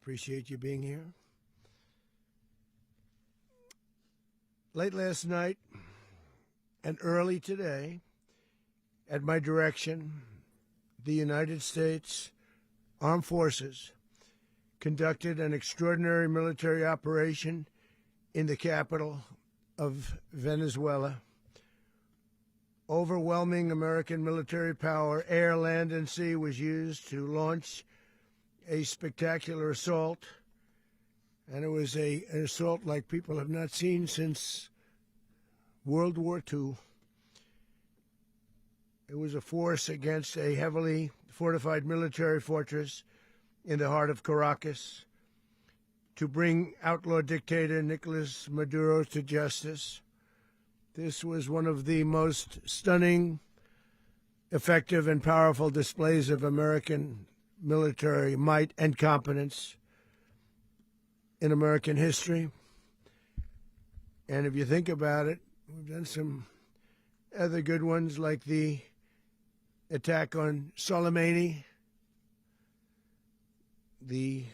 appreciate you being here. Late last night and early today, at my direction, the United States Armed Forces conducted an extraordinary military operation in the capital of Venezuela. Overwhelming American military power, air, land, and sea, was used to launch a spectacular assault, and it was an assault like people have not seen since World War II. It was a force against a heavily fortified military fortress in the heart of Caracas to bring outlaw dictator Nicolás Maduro to justice. This was one of the most stunning, effective, and powerful displays of American military might and competence in American history. And if you think about it, we've done some other good ones, like the attack on Soleimani, the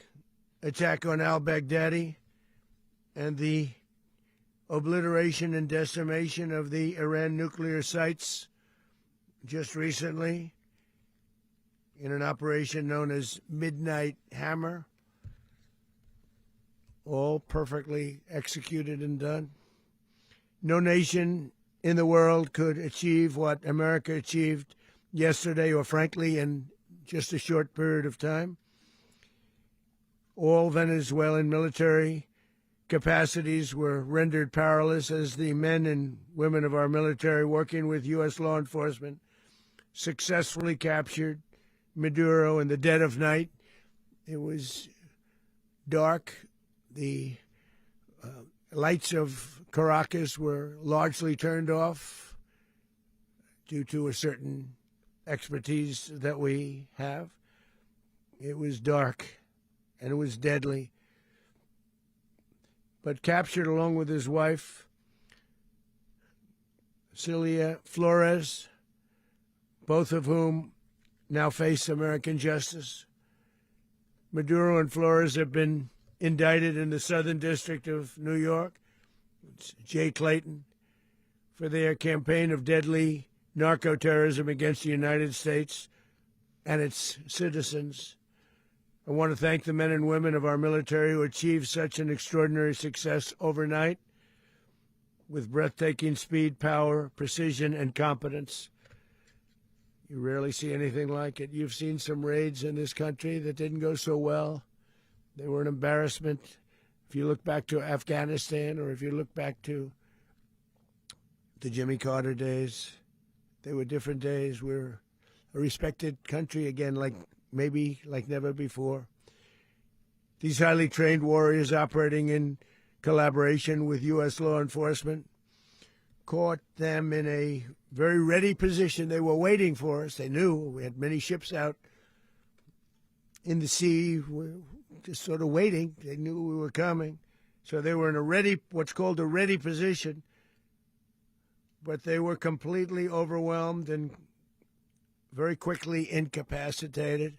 attack on al-Baghdadi, and the obliteration and decimation of the Iran nuclear sites just recently in an operation known as Midnight Hammer, all perfectly executed and done. No nation in the world could achieve what America achieved yesterday, or frankly, in just a short period of time. All Venezuelan military capacities were rendered powerless as the men and women of our military, working with U.S. law enforcement, successfully captured Maduro in the dead of night. It was dark. The lights of Caracas were largely turned off due to a certain expertise that we have. It was dark, and it was deadly. But captured along with his wife, Cilia Flores, both of whom now face American justice. Maduro and Flores have been indicted in the Southern District of New York, Jay Clayton, for their campaign of deadly narco-terrorism against the United States and its citizens. I want to thank the men and women of our military who achieved such an extraordinary success overnight with breathtaking speed, power, precision, and competence. You rarely see anything like it. You've seen some raids in this country that didn't go so well. They were an embarrassment. If you look back to Afghanistan, or if you look back to the Jimmy Carter days, they were different days. We're a respected country again, maybe like never before. These highly trained warriors, operating in collaboration with U.S. law enforcement, caught them in a very ready position. They were waiting for us. They knew we had many ships out in the sea, just sort of waiting. They knew we were coming. So they were in what's called a ready position, but they were completely overwhelmed and very quickly incapacitated.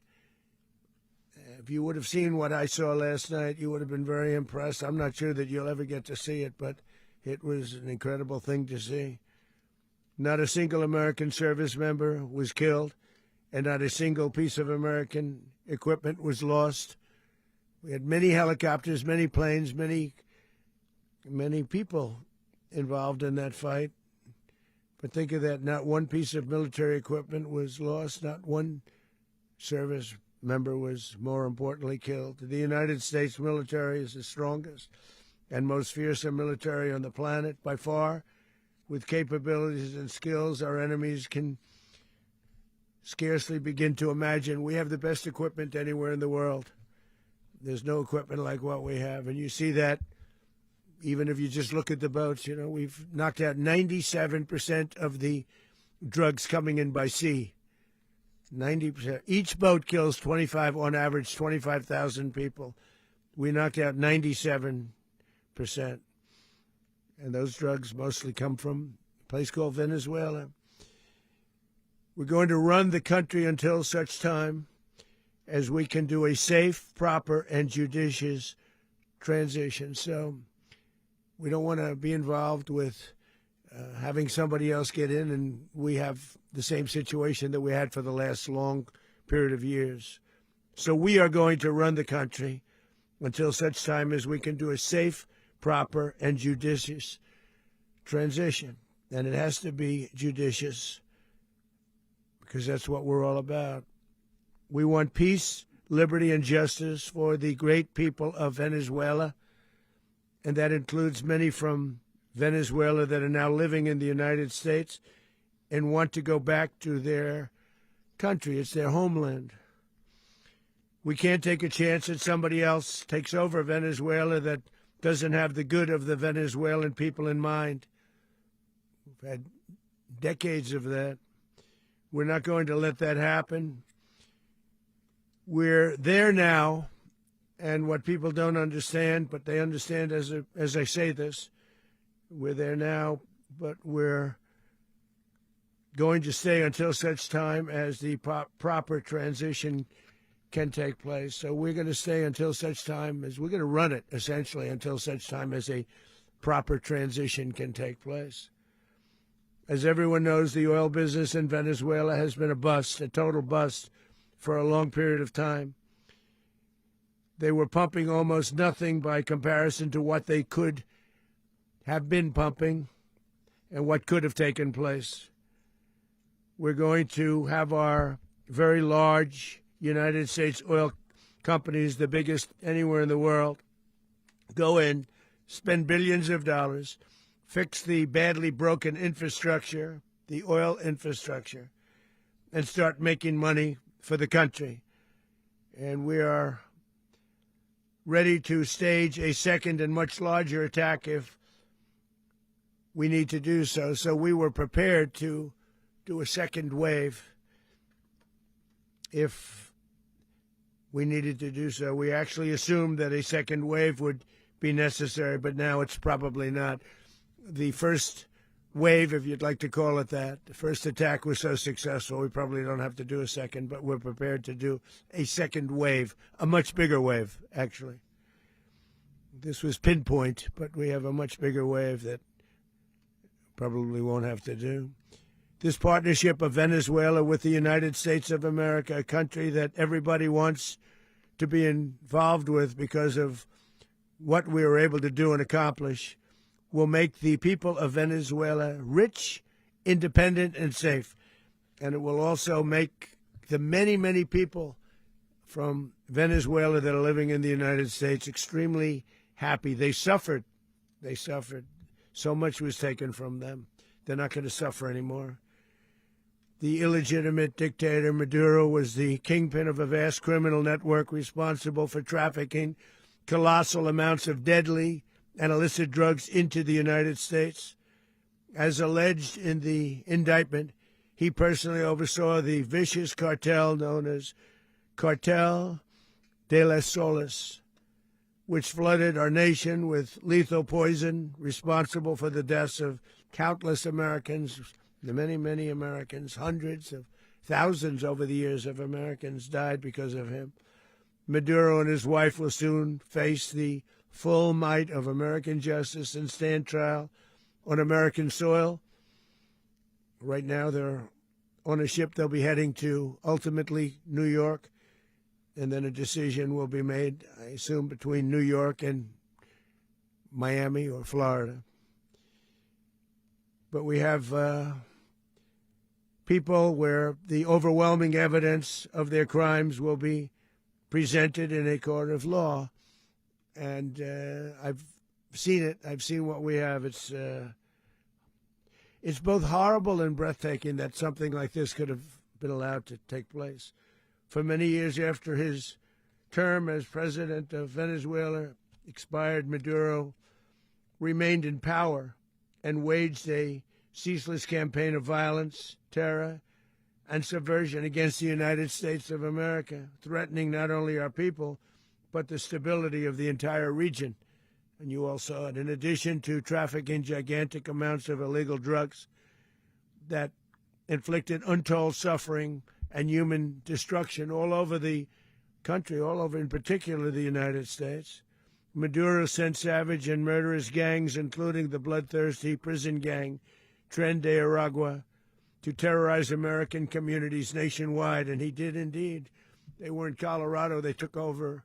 If you would have seen what I saw last night, you would have been very impressed. I'm not sure that you'll ever get to see it, but it was an incredible thing to see. Not a single American service member was killed, and not a single piece of American equipment was lost. We had many helicopters, many planes, many people involved in that fight. But think of that, not one piece of military equipment was lost, not one service member was, more importantly, killed. The United States military is the strongest and most fearsome military on the planet by far. With capabilities and skills our enemies can scarcely begin to imagine. We have the best equipment anywhere in the world. There's no equipment like what we have, and you see that even if you just look at the boats. We've knocked out 97% of the drugs coming in by sea. 90%. Each boat kills on average, 25,000 people. We knocked out 97%. And those drugs mostly come from a place called Venezuela. We're going to run the country until such time as we can do a safe, proper, and judicious transition. So we don't want to be involved with having somebody else get in, and we have the same situation that we had for the last long period of years. So we are going to run the country until such time as we can do a safe, proper, and judicious transition. And it has to be judicious because that's what we're all about. We want peace, liberty, and justice for the great people of Venezuela, and that includes many from Venezuela that are now living in the United States and want to go back to their country. It's their homeland. We can't take a chance that somebody else takes over Venezuela that doesn't have the good of the Venezuelan people in mind. We've had decades of that. We're not going to let that happen. We're there now, and what people don't understand, but they understand as I say this, we're there now, but we're going to stay until such time as the proper transition can take place. So we're going to stay until such time as we're going to run it, essentially, until such time as a proper transition can take place. As everyone knows, the oil business in Venezuela has been a bust, a total bust, for a long period of time. They were pumping almost nothing by comparison to what they could have been pumping and what could have taken place. We're going to have our very large United States oil companies, the biggest anywhere in the world, go in, spend billions of dollars, fix the badly broken infrastructure, the oil infrastructure, and start making money for the country. And we are ready to stage a second and much larger attack if we need to do so. So we were prepared to do a second wave if we needed to do so. We actually assumed that a second wave would be necessary, but now it's probably not. The first wave, if you'd like to call it that, the first attack was so successful, we probably don't have to do a second, but we're prepared to do a second wave, a much bigger wave, actually. This was pinpoint, but we have a much bigger wave that probably won't have to do. This partnership of Venezuela with the United States of America, a country that everybody wants to be involved with because of what we were able to do and accomplish, will make the people of Venezuela rich, independent, and safe. And it will also make the many, many people from Venezuela that are living in the United States extremely happy. They suffered. They suffered. So much was taken from them. They're not going to suffer anymore. The illegitimate dictator Maduro was the kingpin of a vast criminal network responsible for trafficking colossal amounts of deadly and illicit drugs into the United States. As alleged in the indictment, he personally oversaw the vicious cartel known as Cartel de las Solas, which flooded our nation with lethal poison, responsible for the deaths of countless Americans, the many, many Americans. Hundreds of thousands over the years of Americans died because of him. Maduro and his wife will soon face the full might of American justice and stand trial on American soil. Right now, they're on a ship. They'll be heading to, ultimately, New York, and then a decision will be made, I assume, between New York and Miami or Florida. But we have people where the overwhelming evidence of their crimes will be presented in a court of law. And I've seen it. I've seen what we have. It's both horrible and breathtaking that something like this could have been allowed to take place. For many years after his term as president of Venezuela expired, Maduro remained in power and waged a ceaseless campaign of violence, terror, and subversion against the United States of America, threatening not only our people, but the stability of the entire region. And you all saw it. In addition to trafficking gigantic amounts of illegal drugs that inflicted untold suffering and human destruction all over the country, all over, in particular the United States. Maduro sent savage and murderous gangs, including the bloodthirsty prison gang, Tren de Aragua, to terrorize American communities nationwide, and he did indeed. They were in Colorado. They took over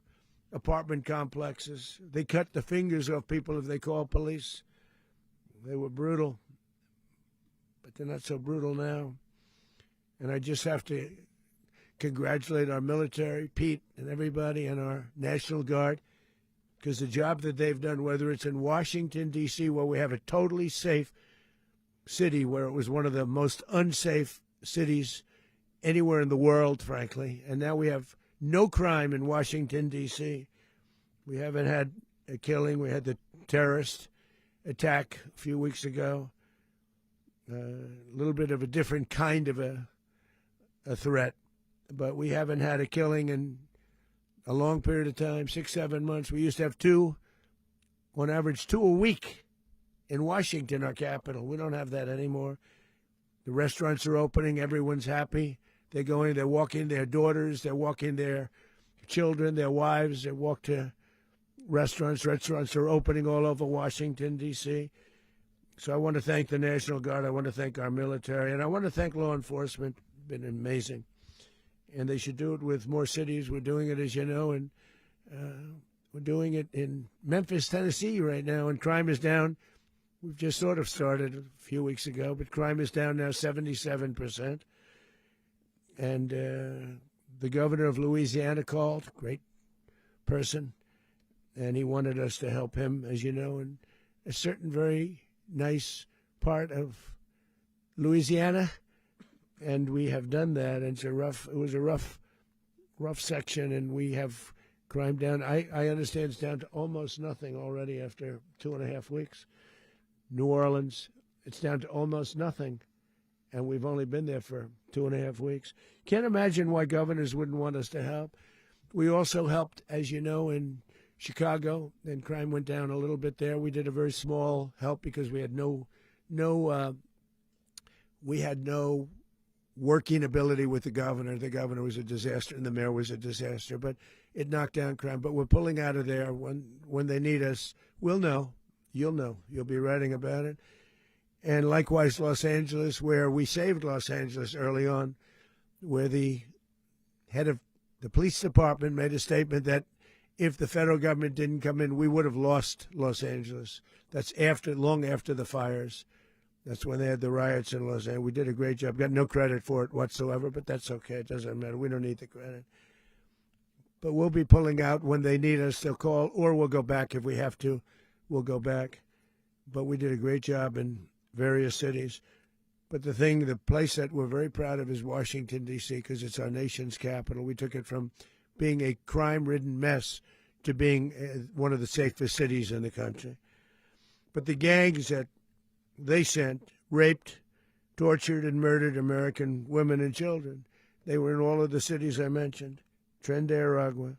apartment complexes. They cut the fingers off people if they called police. They were brutal, but they're not so brutal now. And I just have to congratulate our military, Pete, and everybody, and our National Guard, because the job that they've done, whether it's in Washington, D.C., where we have a totally safe city, where it was one of the most unsafe cities anywhere in the world, frankly, and now we have no crime in Washington, D.C. We haven't had a killing. We had the terrorist attack a few weeks ago, a little bit of a different kind of a threat, but we haven't had a killing in a long period of time, 6-7 months. We used to have two, on average 2 a week in Washington, our capital. We don't have that anymore. The restaurants are opening. Everyone's happy. They're going, they're walking their daughters, they're walking their children, their wives. They walk to restaurants. Restaurants are opening all over Washington, D.C. So I want to thank the National Guard. I want to thank our military. And I want to thank law enforcement. Been amazing. And they should do it with more cities. We're doing it, as you know, and we're doing it in Memphis, Tennessee right now, and crime is down. We've just sort of started a few weeks ago, but crime is down now 77%. And the governor of Louisiana called, great person, and he wanted us to help him, as you know, in a certain very nice part of Louisiana. And we have done that. And it was a rough section, and we have crime down. I understand it's down to almost nothing already after 2.5 weeks. New Orleans, it's down to almost nothing, and we've only been there for 2.5 weeks. Can't imagine why governors wouldn't want us to help. We also helped, as you know, in Chicago, and crime went down a little bit there. We did a very small help because we had no working ability with the governor. The governor was a disaster, and the mayor was a disaster, but it knocked down crime. But we're pulling out of there. When they need us, we'll know. You'll know. You'll be writing about it. And likewise, Los Angeles, where we saved Los Angeles early on, where the head of the police department made a statement that if the federal government didn't come in, we would have lost Los Angeles. That's long after the fires. That's when they had the riots in Los Angeles. We did a great job. Got no credit for it whatsoever, but that's okay. It doesn't matter. We don't need the credit. But we'll be pulling out when they need us. They'll call, or we'll go back if we have to. We'll go back. But we did a great job in various cities. But the place that we're very proud of is Washington, D.C., because it's our nation's capital. We took it from being a crime-ridden mess to being one of the safest cities in the country. But the gangs that they sent raped, tortured, and murdered American women and children. They were in all of the cities I mentioned, Tren de Aragua.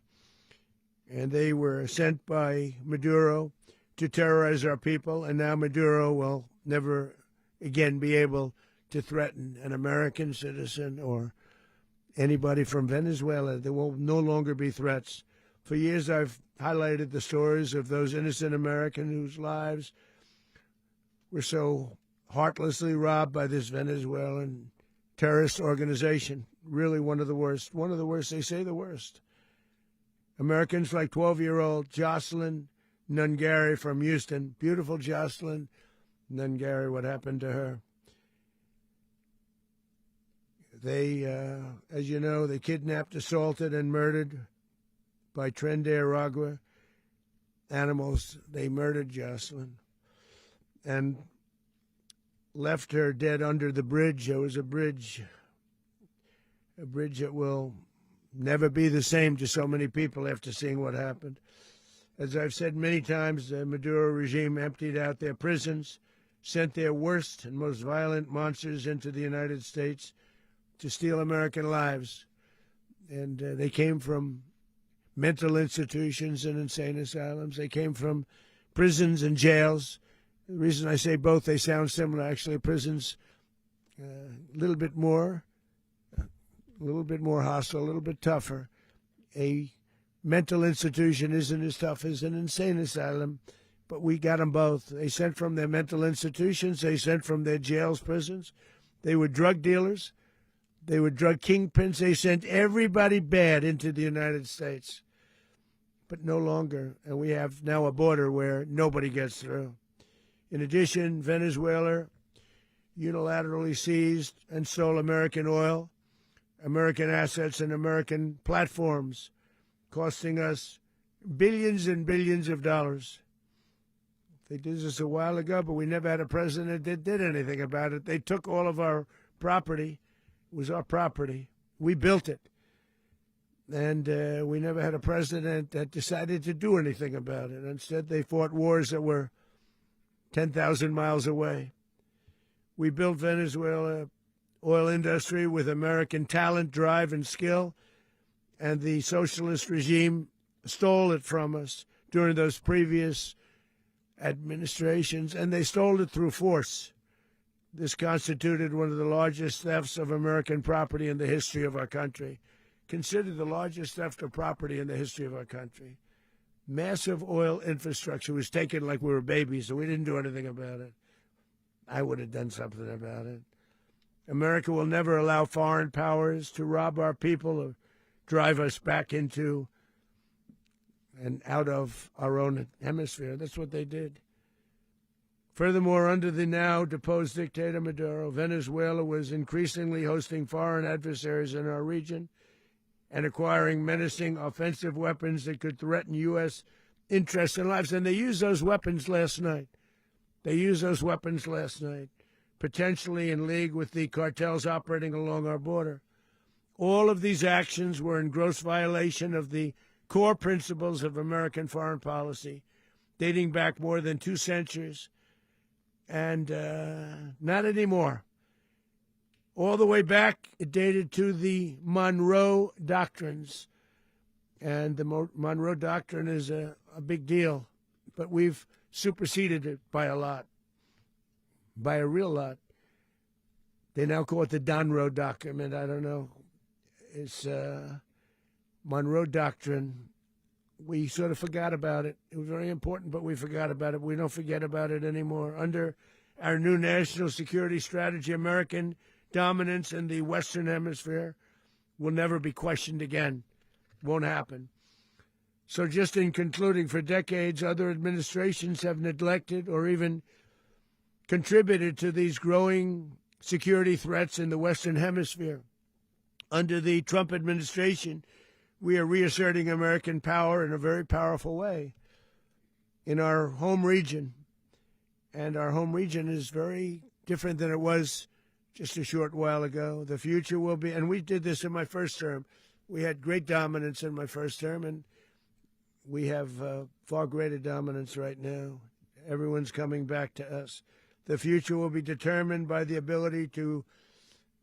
And they were sent by Maduro to terrorize our people, and now Maduro will never again be able to threaten an American citizen or anybody from Venezuela. There will no longer be threats. For years I've highlighted the stories of those innocent Americans whose lives were so heartlessly robbed by this Venezuelan terrorist organization. Really one of the worst. One of the worst, they say the worst. Americans like 12-year-old Jocelyn Nungari from Houston. Beautiful Jocelyn Nungari, what happened to her? They, as you know, they kidnapped, assaulted, and murdered by Tren de Aragua animals. They murdered Jocelyn and left her dead under the bridge. There was a bridge that will never be the same to so many people after seeing what happened. As I've said many times, the Maduro regime emptied out their prisons, sent their worst and most violent monsters into the United States to steal American lives. And they came from mental institutions and insane asylums. They came from prisons and jails. The reason I say both, they sound similar. Actually, prisons a little bit more hostile, a little bit tougher. a mental institution isn't as tough as an insane asylum, but we got them both. They sent from their mental institutions. They sent from their jails, prisons. They were drug dealers. They were drug kingpins. They sent everybody bad into the United States, but no longer. And we have now a border where nobody gets through. In addition, Venezuela unilaterally seized and stole American oil, American assets, and American platforms, costing us billions and billions of dollars. They did this a while ago, but we never had a president that did anything about it. They took all of our property. It was our property. We built it. And we never had a president that decided to do anything about it. Instead, they fought wars that were 10,000 miles away. We built Venezuela oil industry with American talent, drive, and skill, and the socialist regime stole it from us during those previous administrations, and they stole it through force. This constituted one of the largest thefts of American property in the history of our country. Considered the largest theft of property in the history of our country. Massive oil infrastructure was taken like we were babies, so we didn't do anything about it. I would have done something about it. America will never allow foreign powers to rob our people or drive us back into and out of our own hemisphere. That's what they did. Furthermore, under the now deposed dictator Maduro, Venezuela was increasingly hosting foreign adversaries in our region and acquiring menacing offensive weapons that could threaten U.S. interests and lives. And they used those weapons last night. Potentially in league with the cartels operating along our border. All of these actions were in gross violation of the core principles of American foreign policy, dating back more than 2 centuries, and not anymore. All the way back, it dated to the Monroe Doctrines, and the Monroe Doctrine is a big deal, but we've superseded it by a lot, by a real lot. They now call it the Donroe Document. I don't know. It's Monroe Doctrine. We sort of forgot about it. It was very important, but we forgot about it. We don't forget about it anymore. Under our new national security strategy, American dominance in the Western Hemisphere will never be questioned again. Won't happen. So just in concluding, for decades, other administrations have neglected or even contributed to these growing security threats in the Western Hemisphere. Under the Trump administration, we are reasserting American power in a very powerful way in our home region. And our home region is very different than it was just a short while ago. The future will be, and we did this in my first term. We had great dominance in my first term, and we have far greater dominance right now. Everyone's coming back to us. The future will be determined by the ability to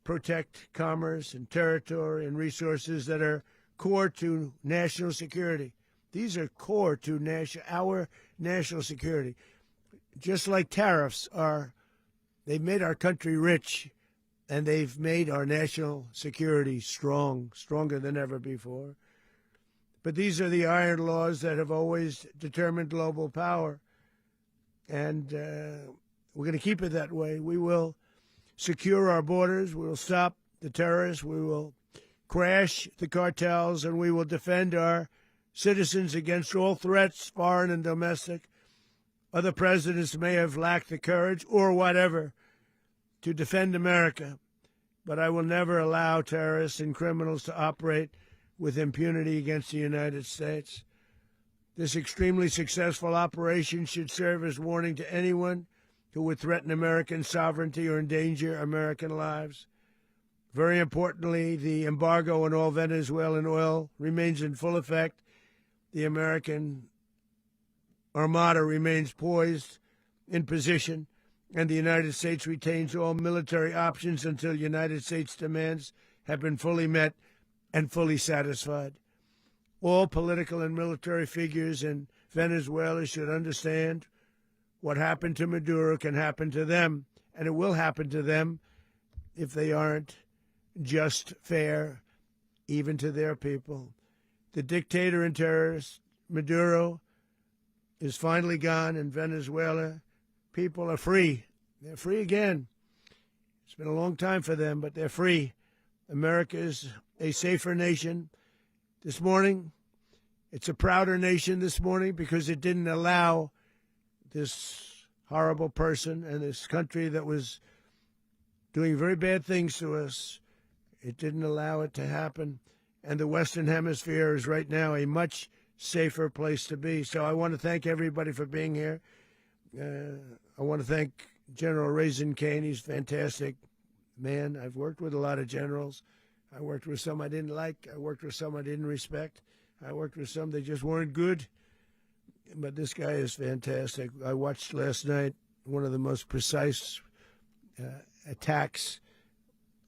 protect commerce and territory and resources that are core to national security. These are core to our national security. Just like tariffs are, they've made our country rich, and they've made our national security stronger than ever before. But these are the iron laws that have always determined global power, and we're going to keep it that way. We will secure our borders. We will stop the terrorists. We will crash the cartels, and we will defend our citizens against all threats, foreign and domestic. Other presidents may have lacked the courage or whatever to defend America, but I will never allow terrorists and criminals to operate with impunity against the United States. This extremely successful operation should serve as warning to anyone who would threaten American sovereignty or endanger American lives. Very importantly, the embargo on all Venezuelan oil remains in full effect. The American Armada remains poised in position, and the United States retains all military options until United States demands have been fully met and fully satisfied. All political and military figures in Venezuela should understand what happened to Maduro can happen to them, and it will happen to them if they aren't just fair, even to their people. The dictator and terrorist Maduro is finally gone in Venezuela. People are free. They're free again. It's been a long time for them, but they're free. America is a safer nation. This morning, it's a prouder nation this morning because it didn't allow this horrible person and this country that was doing very bad things to us. It didn't allow it to happen. And the Western Hemisphere is right now a much safer place to be. So I want to thank everybody for being here. I want to thank General Raisin Kane. He's a fantastic man. I've worked with a lot of generals. I worked with some I didn't like. I worked with some I didn't respect. I worked with some that just weren't good. But this guy is fantastic. I watched last night one of the most precise attacks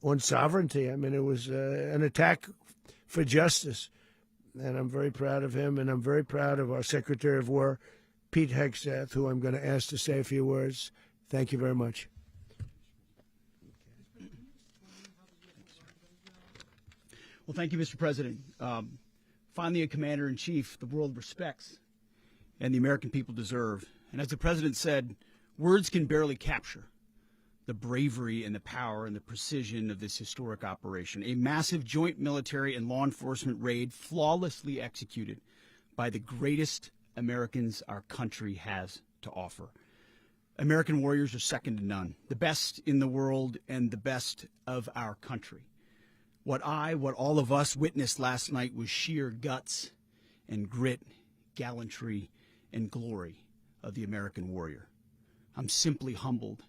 on sovereignty. I mean, it was an attack for justice. And I'm very proud of him, and I'm very proud of our Secretary of War, Pete Hegseth, who I'm going to ask to say a few words. Thank you very much. Well, thank you, Mr. President. Finally, a commander-in-chief the world respects and the American people deserve. And as the President said, words can barely capture the bravery and the power and the precision of this historic operation. A massive joint military and law enforcement raid flawlessly executed by the greatest Americans our country has to offer. American warriors are second to none, the best in the world and the best of our country. What all of us witnessed last night was sheer guts and grit, gallantry, and glory of the American warrior. I'm simply humbled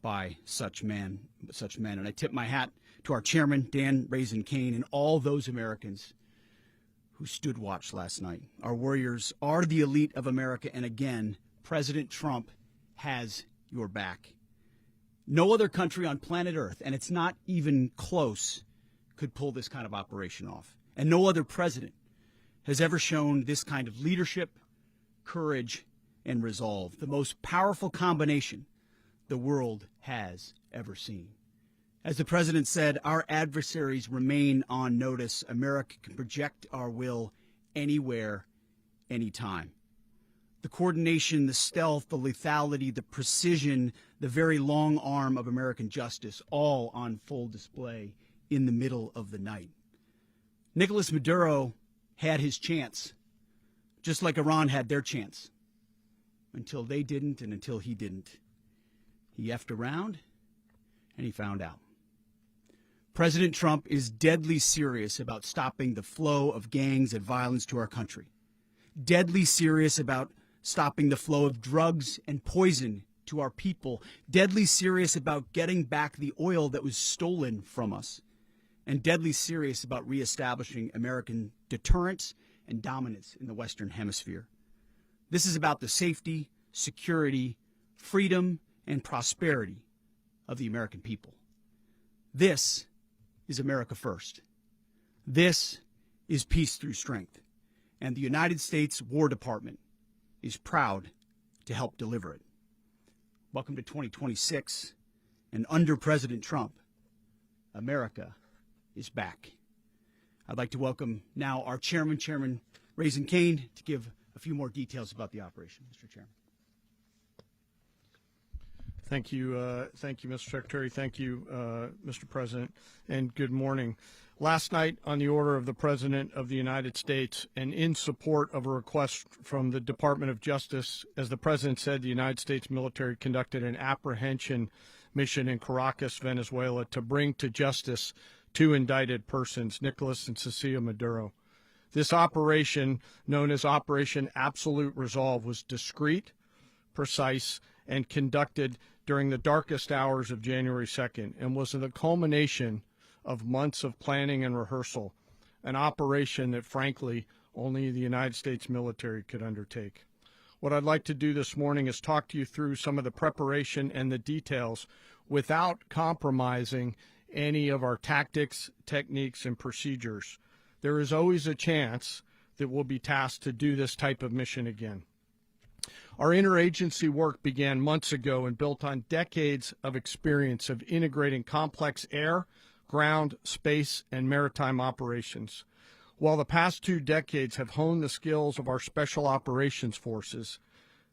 by such men. And I tip my hat to our chairman, Dan Raisin Kane, and all those Americans who stood watch last night. Our warriors are the elite of America, and again, President Trump has your back. No other country on planet Earth, and it's not even close, could pull this kind of operation off. And no other president has ever shown this kind of leadership, courage, and resolve, the most powerful combination the world has ever seen. As the president said, our adversaries remain on notice. America can project our will anywhere, anytime. The coordination, the stealth, the lethality, the precision, the very long arm of American justice, all on full display in the middle of the night. Nicolás Maduro had his chance, just like Iran had their chance, until they didn't and until he didn't. He effed around, and he found out. President Trump is deadly serious about stopping the flow of gangs and violence to our country, deadly serious about stopping the flow of drugs and poison to our people, deadly serious about getting back the oil that was stolen from us, and deadly serious about reestablishing American deterrence and dominance in the Western Hemisphere. This is about the safety, security, freedom, and prosperity of the American people. This is America first. This is peace through strength. And the United States War Department is proud to help deliver it. Welcome to 2026. And under President Trump, America is back. I'd like to welcome now our chairman, Chairman Raisin Kane, to give a few more details about the operation. Mr. Chairman. Thank you, Mr. Secretary. Thank you, Mr. President, and good morning. Last night, on the order of the President of the United States and in support of a request from the Department of Justice, as the President said, the United States military conducted an apprehension mission in Caracas, Venezuela, to bring to justice two indicted persons, Nicolás and Cilia Maduro. This operation, known as Operation Absolute Resolve, was discreet, precise, and conducted during the darkest hours of January 2nd and was the culmination of months of planning and rehearsal, an operation that, frankly, only the United States military could undertake. What I'd like to do this morning is talk to you through some of the preparation and the details without compromising any of our tactics, techniques, and procedures. There is always a chance that we'll be tasked to do this type of mission again. Our interagency work began months ago and built on decades of experience of integrating complex air, ground, space, and maritime operations. While the past 2 decades have honed the skills of our special operations forces,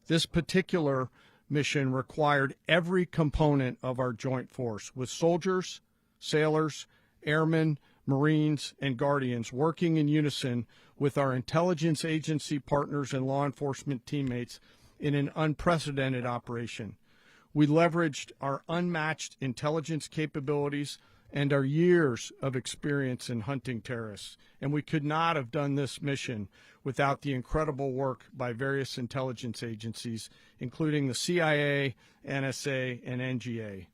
this particular mission required every component of our joint force, with soldiers, sailors, airmen, Marines, and Guardians working in unison with our intelligence agency partners and law enforcement teammates in an unprecedented operation. We leveraged our unmatched intelligence capabilities and our years of experience in hunting terrorists, and we could not have done this mission without the incredible work by various intelligence agencies, including the CIA, NSA, and NGA.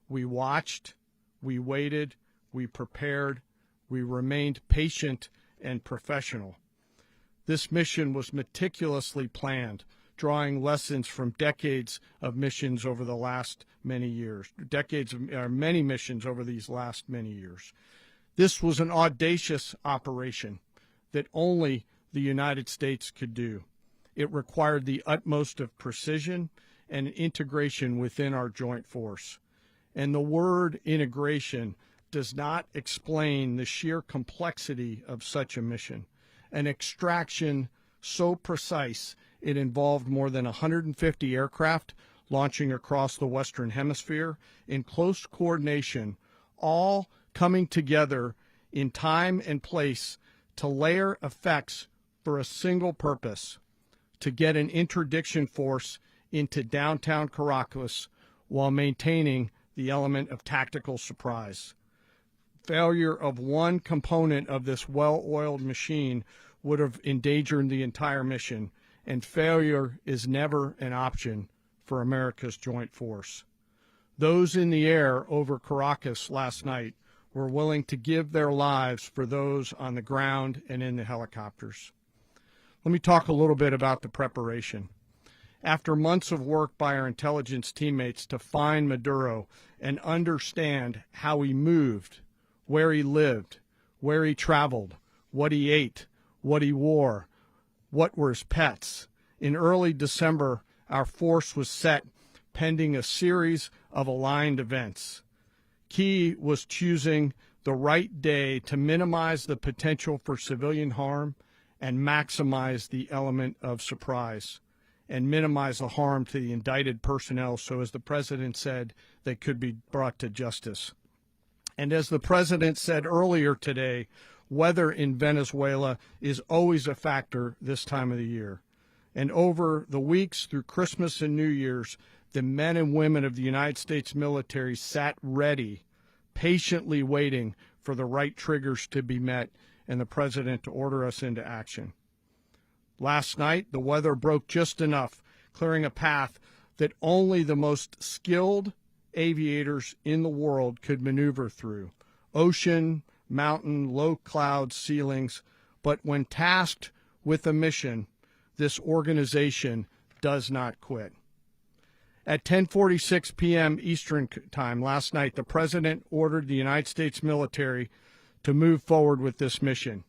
We watched, we waited, we prepared, we remained patient and professional. This mission was meticulously planned, drawing lessons from decades of missions over the last many years, many missions over these last many years. This was an audacious operation that only the United States could do. It required the utmost of precision and integration within our joint force. And the word integration does not explain the sheer complexity of such a mission. An extraction so precise it involved more than 150 aircraft launching across the Western Hemisphere in close coordination, all coming together in time and place to layer effects for a single purpose: to get an interdiction force into downtown Caracas while maintaining the element of tactical surprise. Failure of one component of this well-oiled machine would have endangered the entire mission, and failure is never an option for America's joint force. Those in the air over Caracas last night were willing to give their lives for those on the ground and in the helicopters. Let me talk a little bit about the preparation. After months of work by our intelligence teammates to find Maduro and understand how he moved, where he lived, where he traveled, what he ate, what he wore, what were his pets, in early December, our force was set pending a series of aligned events. Key was choosing the right day to minimize the potential for civilian harm and maximize the element of surprise, and minimize the harm to the indicted personnel so, as the president said, they could be brought to justice. And as the president said earlier today, weather in Venezuela is always a factor this time of the year. And over the weeks through Christmas and New Year's, the men and women of the United States military sat ready, patiently waiting for the right triggers to be met and the president to order us into action. Last night, the weather broke just enough, clearing a path that only the most skilled aviators in the world could maneuver through. Ocean, mountain, low cloud ceilings, but when tasked with a mission, this organization does not quit. At 10:46 p.m. Eastern Time last night, the president ordered the United States military to move forward with this mission.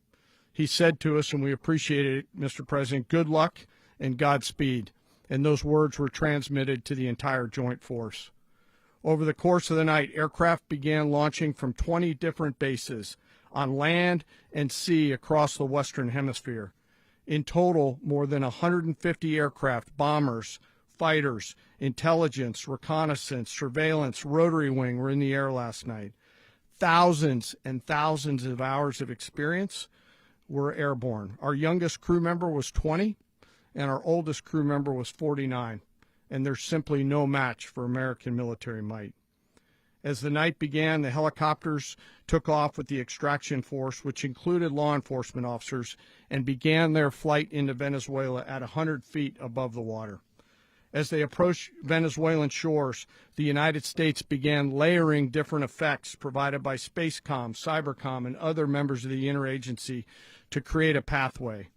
He said to us, and we appreciate it, Mr. President, good luck and Godspeed. And those words were transmitted to the entire joint force. Over the course of the night, aircraft began launching from 20 different bases on land and sea across the Western Hemisphere. In total, more than 150 aircraft, bombers, fighters, intelligence, reconnaissance, surveillance, rotary wing were in the air last night. Thousands and thousands of hours of experience were airborne. Our youngest crew member was 20, and our oldest crew member was 49, and there's simply no match for American military might. As the night began, the helicopters took off with the extraction force, which included law enforcement officers, and began their flight into Venezuela at 100 feet above the water. As they approached Venezuelan shores, the United States began layering different effects provided by Spacecom, Cybercom, and other members of the interagency to create a pathway.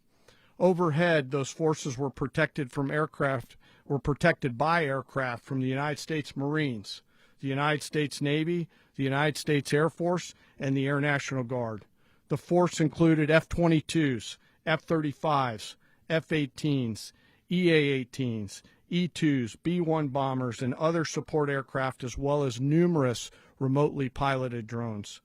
Overhead, those forces were protected by aircraft from the United States Marines, the United States Navy, the United States Air Force, and the Air National Guard. The force included F-22s, F-35s, F-18s, EA-18s, E-2s, B-1 bombers, and other support aircraft, as well as numerous remotely piloted drones.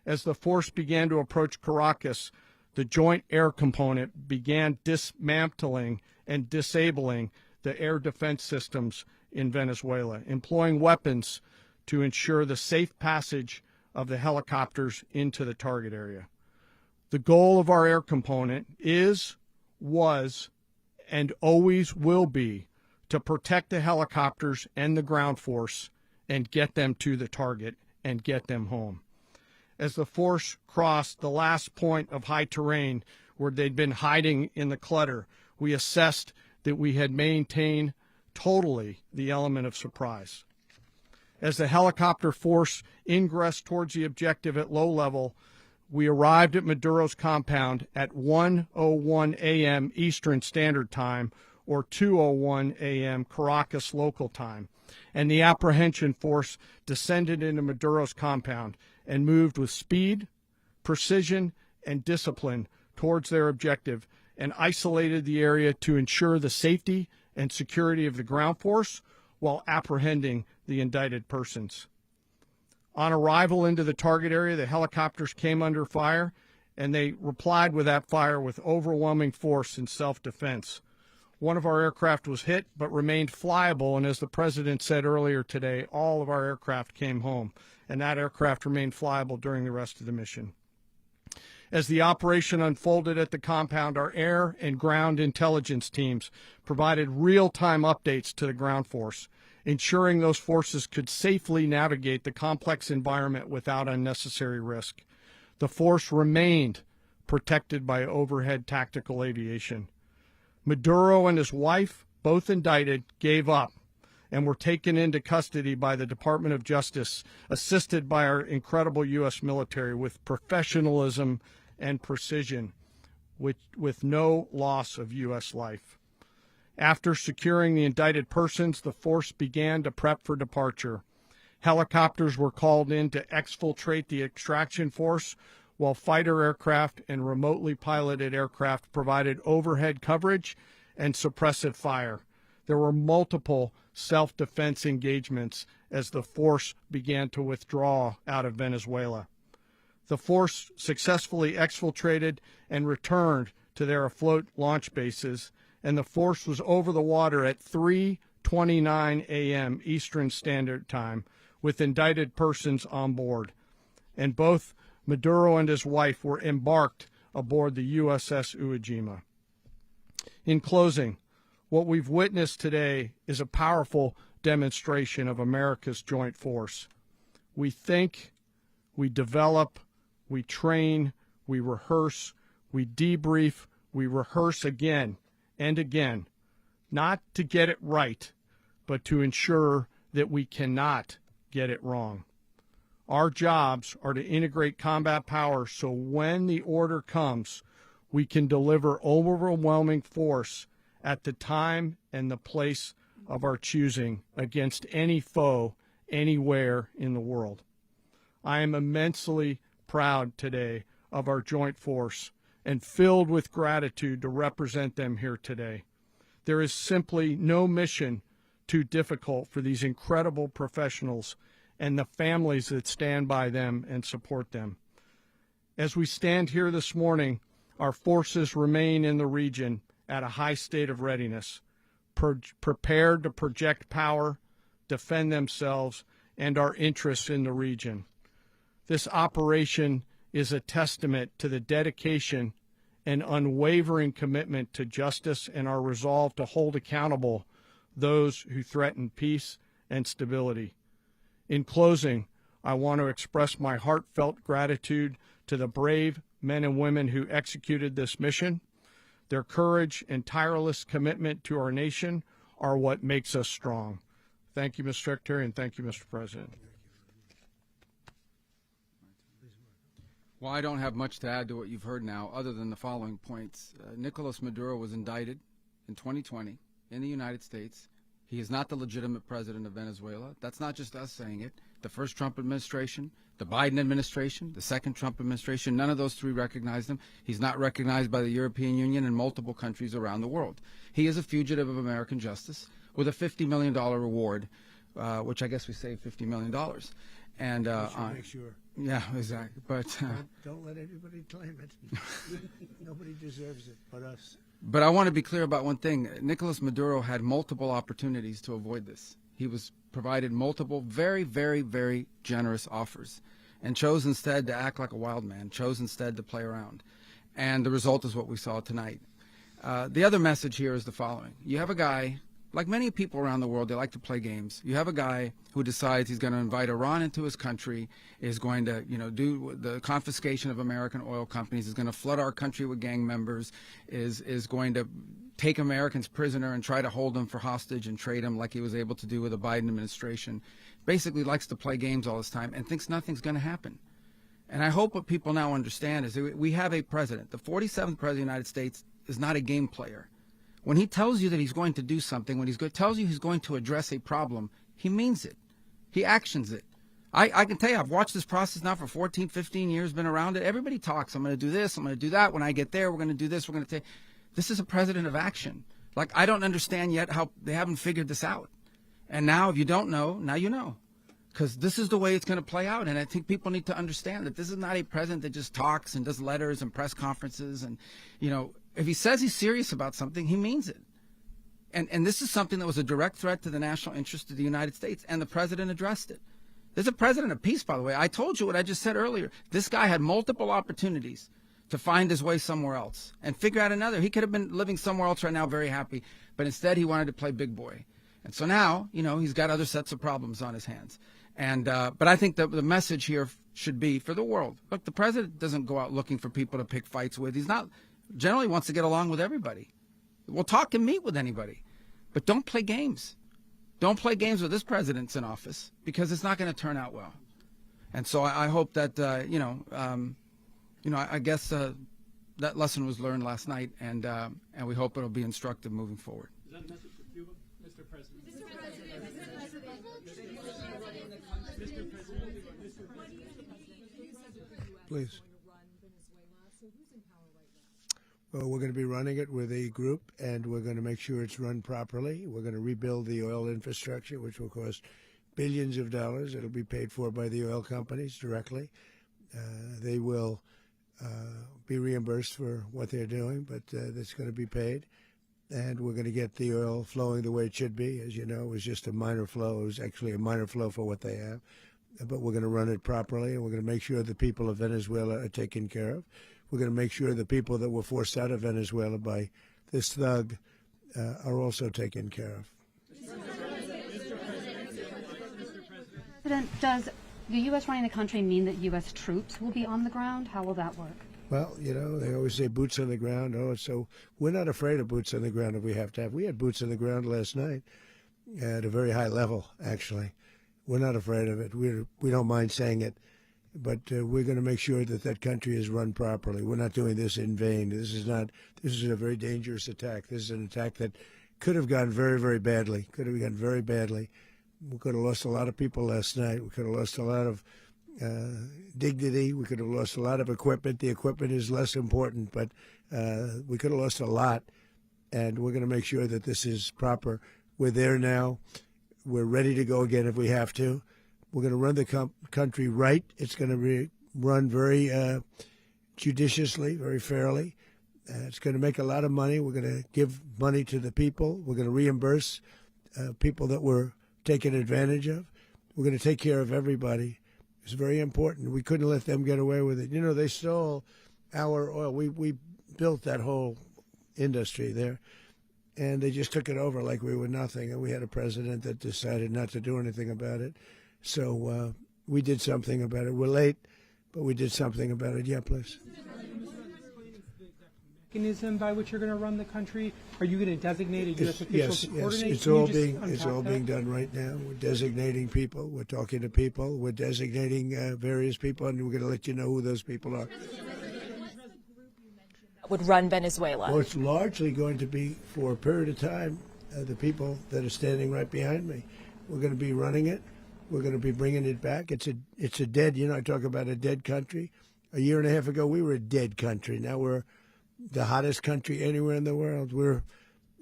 As the force began to approach Caracas, the Joint Air Component began dismantling and disabling the air defense systems in Venezuela, employing weapons to ensure the safe passage of the helicopters into the target area. The goal of our air component is, was, and always will be to protect the helicopters and the ground force and get them to the target and get them home. As the force crossed the last point of high terrain where they'd been hiding in the clutter, we assessed that we had maintained totally the element of surprise. As the helicopter force ingressed towards the objective at low level, we arrived at Maduro's compound at 1:01 a.m. Eastern Standard Time, or 2:01 a.m. Caracas local time, and the apprehension force descended into Maduro's compound and moved with speed, precision, and discipline towards their objective and isolated the area to ensure the safety and security of the ground force while apprehending the indicted persons. On arrival into the target area, the helicopters came under fire, and they replied with that fire with overwhelming force in self-defense. One of our aircraft was hit but remained flyable, and as the President said earlier today, all of our aircraft came home, and that aircraft remained flyable during the rest of the mission. As the operation unfolded at the compound, our air and ground intelligence teams provided real-time updates to the ground force, ensuring those forces could safely navigate the complex environment without unnecessary risk. The force remained protected by overhead tactical aviation. Maduro and his wife, both indicted, gave up and were taken into custody by the Department of Justice, assisted by our incredible U.S. military with professionalism and precision, with no loss of U.S. life. After securing the indicted persons, the force began to prep for departure. Helicopters were called in to exfiltrate the extraction force, while fighter aircraft and remotely piloted aircraft provided overhead coverage and suppressive fire. There were multiple self-defense engagements as the force began to withdraw out of Venezuela. The force successfully exfiltrated and returned to their afloat launch bases, and the force was over the water at 3:29 a.m. Eastern Standard Time with indicted persons on board. And both Maduro and his wife were embarked aboard the USS Iwo Jima. In closing, what we've witnessed today is a powerful demonstration of America's joint force. We think, we develop, we train, we rehearse, we debrief, we rehearse again and again, not to get it right, but to ensure that we cannot get it wrong. Our jobs are to integrate combat power so when the order comes, we can deliver overwhelming force at the time and the place of our choosing against any foe anywhere in the world. I am immensely proud today of our joint force and filled with gratitude to represent them here today. There is simply no mission too difficult for these incredible professionals and the families that stand by them and support them. As we stand here this morning, our forces remain in the region at a high state of readiness, prepared to project power, defend themselves, and our interests in the region. This operation is a testament to the dedication and unwavering commitment to justice and our resolve to hold accountable those who threaten peace and stability. In closing, I want to express my heartfelt gratitude to the brave men and women who executed this mission. Their courage and tireless commitment to our nation are what makes us strong. Thank you, Mr. Secretary, and thank you, Mr. President. Well, I don't have much to add to what you've heard now, other than the following points. Nicolás Maduro was indicted in 2020 in the United States. He is not the legitimate president of Venezuela. That's not just us saying it. The first Trump administration, the Biden administration, the second Trump administration, none of those three recognized him. He's not recognized by the European Union and multiple countries around the world. He is a fugitive of American justice with a $50 million reward, which I guess we saved $50 million. And Make sure. Yeah, exactly. But Don't let anybody claim it. Nobody deserves it but us. but I want to be clear about one thing. Nicolás Maduro had multiple opportunities to avoid this. He was provided multiple very, very, very generous offers and chose instead to act like a wild man, chose instead to play around. And the result is what we saw tonight. The other message here is the following. You have a guy, like many people around the world, they like to play games. You have a guy who decides he's going to invite Iran into his country, is going to, do the confiscation of American oil companies, is going to flood our country with gang members, is going to take Americans prisoner and try to hold them for hostage and trade them like he was able to do with the Biden administration. Basically likes to play games all this time and thinks nothing's going to happen. And I hope what people now understand is that we have a president. The 47th president of the United States is not a game player. When he tells you that he's going to do something, when tells you he's going to address a problem, he means it. He actions it. I can tell you, I've watched this process now for 14, 15 years, been around it. Everybody talks. I'm going to do this. I'm going to do that. When I get there, we're going to do this. We're going to take. This is a president of action. Like, I don't understand yet how they haven't figured this out. And now, if you don't know, now you know. Because this is the way it's going to play out. And I think people need to understand that this is not a president that just talks and does letters and press conferences. And, if he says he's serious about something, he means it. And this is something that was a direct threat to the national interest of the United States. And the president addressed it. There's a president of peace, by the way. I told you what I just said earlier. This guy had multiple opportunities to find his way somewhere else and figure out another. He could have been living somewhere else right now very happy. But instead, he wanted to play big boy. And so now, he's got other sets of problems on his hands. And but I think that the message here should be for the world. Look, the president doesn't go out looking for people to pick fights with. He's not generally wants to get along with everybody. We'll talk and meet with anybody. But don't play games. Don't play games with this president's in office because it's not going to turn out well. And so I hope that, I guess that lesson was learned last night, and we hope it'll be instructive moving forward. Is that a message for Cuba, Mr. President? Please. Well, we're going to be running it with a group, and we're going to make sure it's run properly. We're going to rebuild the oil infrastructure, which will cost billions of dollars. It'll be paid for by the oil companies directly. They will be reimbursed for what they're doing, but that's going to be paid. And we're going to get the oil flowing the way it should be. As you know, it was just a minor flow. It was actually a minor flow for what they have. But we're going to run it properly, and we're going to make sure the people of Venezuela are taken care of. We're going to make sure the people that were forced out of Venezuela by this thug are also taken care of. President, does the U.S. running the country mean that U.S. troops will be on the ground? How will that work? Well, they always say boots on the ground. So we're not afraid of boots on the ground if we have to have. We had boots on the ground last night at a very high level, actually. We're not afraid of it. We don't mind saying it. But we're going to make sure that that country is run properly. We're not doing this in vain. This is a very dangerous attack. This is an attack that could have gone very, very badly. Could have gone very badly. We could have lost a lot of people last night. We could have lost a lot of dignity. We could have lost a lot of equipment. The equipment is less important, but we could have lost a lot. And we're going to make sure that this is proper. We're there now. We're ready to go again if we have to. We're going to run the country right. It's going to be run very judiciously, very fairly. It's going to make a lot of money. We're going to give money to the people. We're going to reimburse people that were taken advantage of. We're going to take care of everybody. It's very important. We couldn't let them get away with it. They stole our oil. We built that whole industry there, and they just took it over like we were nothing. And we had a president that decided not to do anything about it. So we did something about it. We're late, but we did something about it. Yeah, please. Mechanism by which you're going to run the country? Are you going to designate a U.S. official Yes, to coordinate? It's all being done right now. We're designating people. We're talking to people. We're designating various people, and we're going to let you know who those people are. Would run Venezuela? Well, it's largely going to be for a period of time the people that are standing right behind me. We're going to be running it. We're going to be bringing it back. It's a dead, I talk about a dead country. A year and a half ago, we were a dead country. Now we're the hottest country anywhere in the world. We're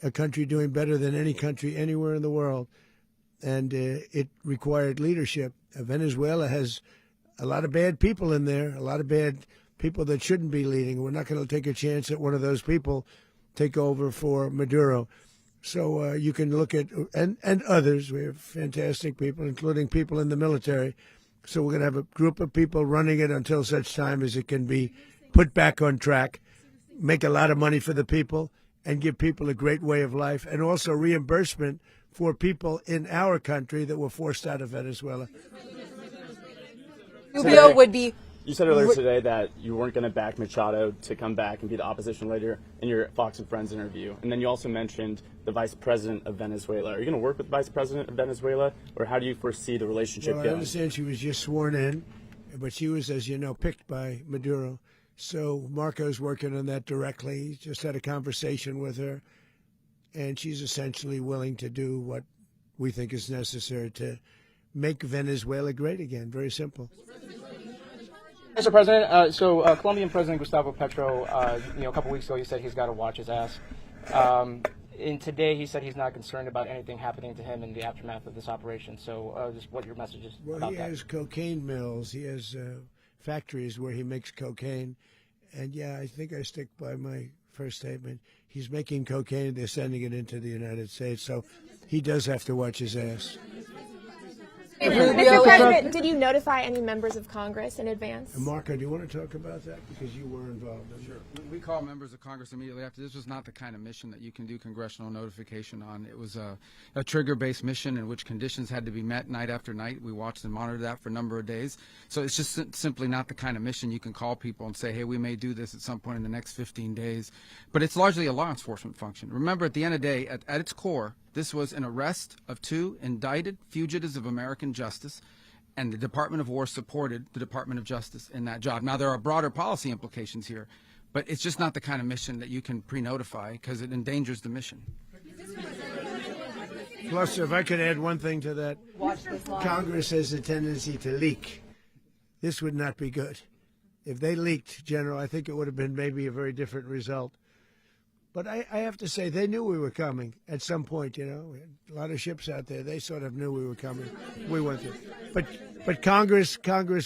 a country doing better than any country anywhere in the world. And it required leadership. Venezuela has a lot of bad people in there, a lot of bad people that shouldn't be leading. We're not going to take a chance that one of those people take over for Maduro. So you can look at, and others, we have fantastic people, including people in the military. So we're going to have a group of people running it until such time as it can be put back on track, make a lot of money for the people, and give people a great way of life, and also reimbursement for people in our country that were forced out of Venezuela. Rubio would be. You said earlier today that you weren't going to back Machado to come back and be the opposition leader in your Fox and Friends interview. And then you also mentioned the vice president of Venezuela. Are you going to work with the vice president of Venezuela, or how do you foresee the relationship Well, going? I understand she was just sworn in, but she was, as you know, picked by Maduro. So Marco's working on that directly. He just had a conversation with her, and she's essentially willing to do what we think is necessary to make Venezuela great again. Very simple. Mr. President, Colombian President Gustavo Petro, a couple weeks ago, he said he's got to watch his ass. And today, he said he's not concerned about anything happening to him in the aftermath of this operation. So, just what your message is Well, about he that. has cocaine mills. He has factories where he makes cocaine. And, yeah, I think I stick by my first statement. He's making cocaine. They're sending it into the United States. So he does have to watch his ass. Mr. President, did you notify any members of Congress in advance? Marco, do you want to talk about that? Because you were involved in it. Sure. We call members of Congress immediately after. This was not the kind of mission that you can do congressional notification on. It was a trigger-based mission in which conditions had to be met night after night. We watched and monitored that for a number of days. So it's just simply not the kind of mission you can call people and say, hey, we may do this at some point in the next 15 days. But it's largely a law enforcement function. Remember, at the end of the day, at its core, this was an arrest of 2 indicted fugitives of American justice, and the Department of War supported the Department of Justice in that job. Now, there are broader policy implications here, but it's just not the kind of mission that you can pre-notify because it endangers the mission. Plus, if I could add one thing to that, Congress has a tendency to leak. This would not be good. If they leaked, General, I think it would have been maybe a very different result. But I have to say, they knew we were coming at some point, We had a lot of ships out there. They sort of knew we were coming. We went there. But Congress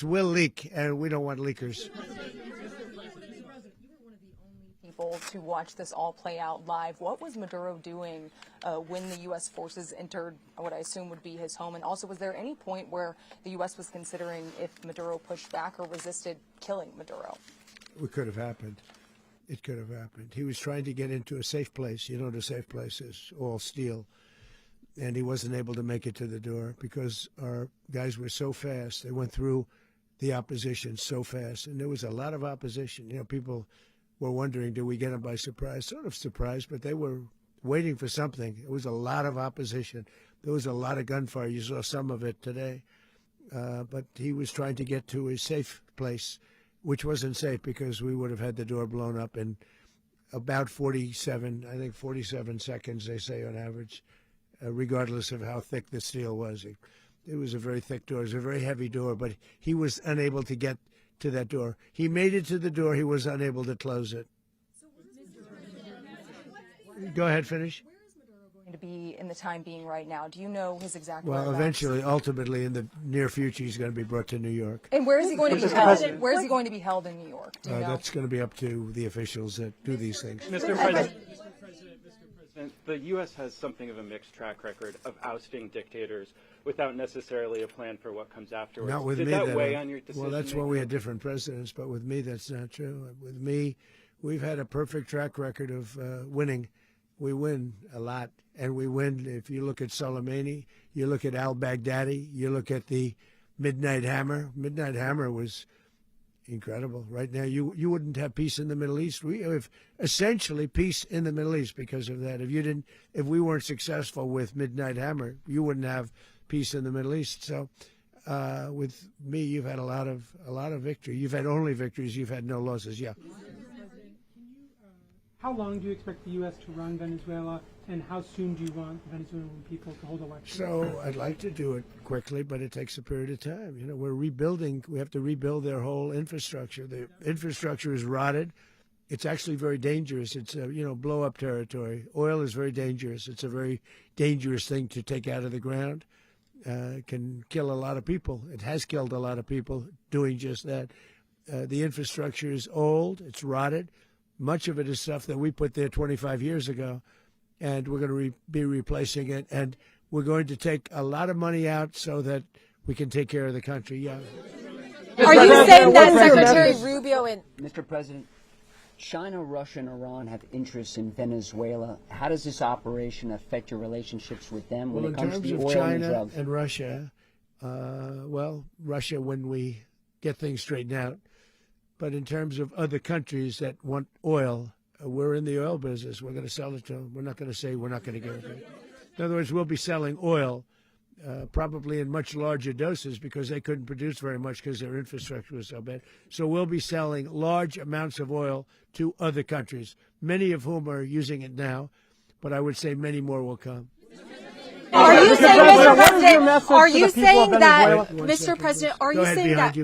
will leak, and we don't want leakers. People to watch this all play out live. What was Maduro doing when the U.S. forces entered what I assume would be his home? And also, was there any point where the U.S. was considering if Maduro pushed back or resisted killing Maduro? It could have happened. It could have happened. He was trying to get into a safe place. The safe place is all steel. And he wasn't able to make it to the door because our guys were so fast. They went through the opposition so fast. And there was a lot of opposition. People were wondering, do we get them by surprise? Sort of surprised, but they were waiting for something. It was a lot of opposition. There was a lot of gunfire. You saw some of it today. But he was trying to get to a safe place, which wasn't safe because we would have had the door blown up in about 47 seconds, they say on average, regardless of how thick the steel was. It was a very thick door. It was a very heavy door, but he was unable to get to that door. He made it to the door. He was unable to close it. Go ahead, finish. To be in the time being right now. Do you know his exact Well, whereabouts? eventually, ultimately, in the near future, he's going to be brought to New York. And where is he going to be held? Where is he going to be held in New York? Do you know? That's going to be up to the officials that do these things. Mr. President, the U.S. has something of a mixed track record of ousting dictators without necessarily a plan for what comes afterwards. Not with Did me. that weigh on your decision? Well, that's why we had different presidents, but with me, that's not true. With me, we've had a perfect track record of winning. We win a lot, and we win. If you look at Soleimani, you look at al-Baghdadi, you look at the Midnight Hammer. Midnight Hammer was incredible. Right now, you wouldn't have peace in the Middle East. We have essentially peace in the Middle East because of that. If we weren't successful with Midnight Hammer, you wouldn't have peace in the Middle East. So, with me, you've had a lot of victory. You've had only victories. You've had no losses. Yeah. How long do you expect the U.S. to run Venezuela, and how soon do you want the Venezuelan people to hold elections? So I'd like to do it quickly, but it takes a period of time. We're rebuilding. We have to rebuild their whole infrastructure. The infrastructure is rotted. It's actually very dangerous. It's blow-up territory. Oil is very dangerous. It's a very dangerous thing to take out of the ground. can kill a lot of people. It has killed a lot of people doing just that. The infrastructure is old. It's rotted. Much of it is stuff that we put there 25 years ago, and we're going to be replacing it. And we're going to take a lot of money out so that we can take care of the country. Yeah. Are you saying that Secretary Rubio and Mr. President, China, Russia, and Iran have interests in Venezuela. How does this operation affect your relationships with them when it comes to the oil and drugs? In terms of China and Russia, Russia when we get things straightened out. But in terms of other countries that want oil, we're in the oil business. We're going to sell it to them. We're not going to say we're not going to give it. In other words, we'll be selling oil probably in much larger doses because they couldn't produce very much because their infrastructure was so bad. So we'll be selling large amounts of oil to other countries, many of whom are using it now, but I would say many more will come. Are you saying, Mr. President, are you saying that, Mr. President, are you saying that,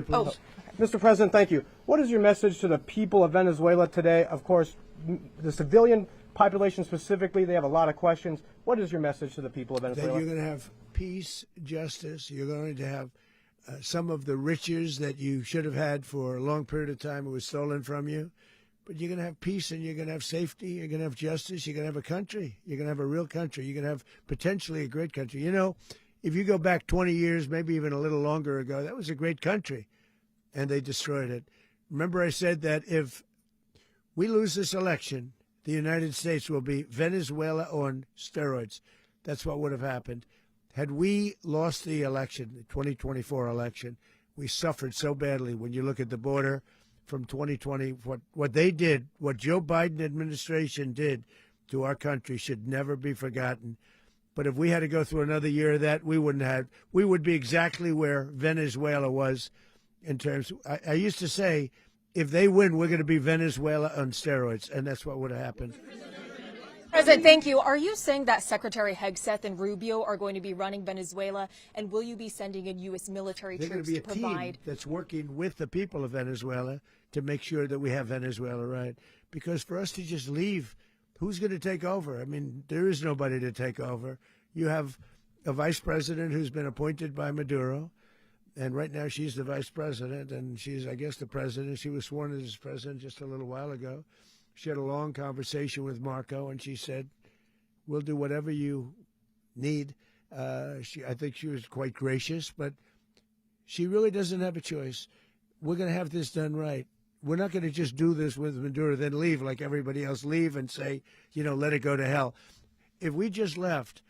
Mr. President, thank you. What is your message to the people of Venezuela today? Of course, the civilian population specifically, they have a lot of questions. What is your message to the people of Venezuela? That you're going to have peace, justice. You're going to have some of the riches that you should have had for a long period of time. It was stolen from you. But you're going to have peace and you're going to have safety. You're going to have justice. You're going to have a country. You're going to have a real country. You're going to have potentially a great country. You know, if you go back 20 years, maybe even a little longer ago, that was a great country. And they destroyed it. Remember I said that if we lose this election, the United States will be Venezuela on steroids. That's what would have happened. Had we lost the election, the 2024 election, we suffered so badly. When you look at the border from 2020, what they did, what Joe Biden administration did to our country should never be forgotten. But if we had to go through another year of that, we would be exactly where Venezuela was in terms. I used to say, if they win, we're going to be Venezuela on steroids, and that's what would have happened. President, thank you. Are you saying that Secretary Hegseth and Rubio are going to be running Venezuela, and will you be sending in U.S. military troops to provide? They're going to be a team that's working with the people of Venezuela to make sure that we have Venezuela right. Because for us to just leave, who's going to take over? I mean, there is nobody to take over. You have a vice president who's been appointed by Maduro, and right now she's the vice president, and she's, I guess, the president. She was sworn in as president just a little while ago. She had a long conversation with Marco, and she said, we'll do whatever you need. I think she was quite gracious, but she really doesn't have a choice. We're going to have this done right. We're not going to just do this with Maduro, then leave like everybody else, leave and say, let it go to hell. If we just left,